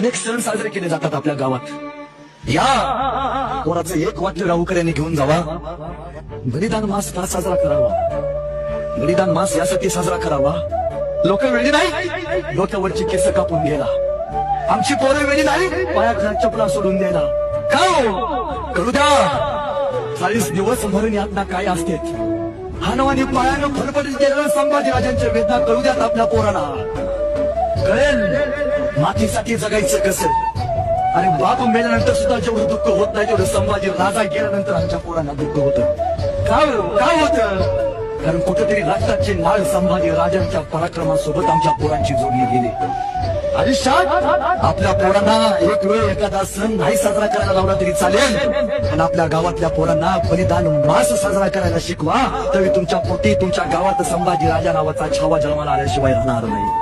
अनेक सण साजरे केले जातात आपल्या गावात। या कोणाचं एक वाटलं राहूकर यांनी घेऊन जावा। बलिदान मास का साजरा करावा? बलिदान मास यासाठी साजरा करावा, लोक वेळी नाही डोक्यावरची केस कापून गेला, आमची पोरं वेळी नाही पायाखाली चपला सोडून द्यायला। का हो? करू द्या। 40 दिवस मरण यातना काय असते? हानवानी पायानं फडफडीत गेलेलं संभाजीराजांच्या वेदना करू द्यात आपल्या पोरांना। कळेल मातीसाठी जगायचं कसं। अरे बाप मेल्यानंतर सुद्धा जेवढं दुःख होत नाही तेवढं संभाजी राजा गेल्यानंतर आमच्या पोरांना दुःख होतं। काय होतं? कारण कुठेतरी रक्ताची नाळ संभाजी राजांच्या पराक्रमासोबत आमच्या पोरांची जोडली गेली। आयुष्यात आपल्या पोरांना एक वेळ एखादा सण नाही साजरा करायला लावला तरी चालेल, पण आपल्या गावातल्या पोरांना बलिदान मास साजरा करायला शिकवा, तरी तुमच्या पोटी तुमच्या गावात संभाजी राजा नावाचा छावा जन्माला आल्याशिवाय राहणार नाही।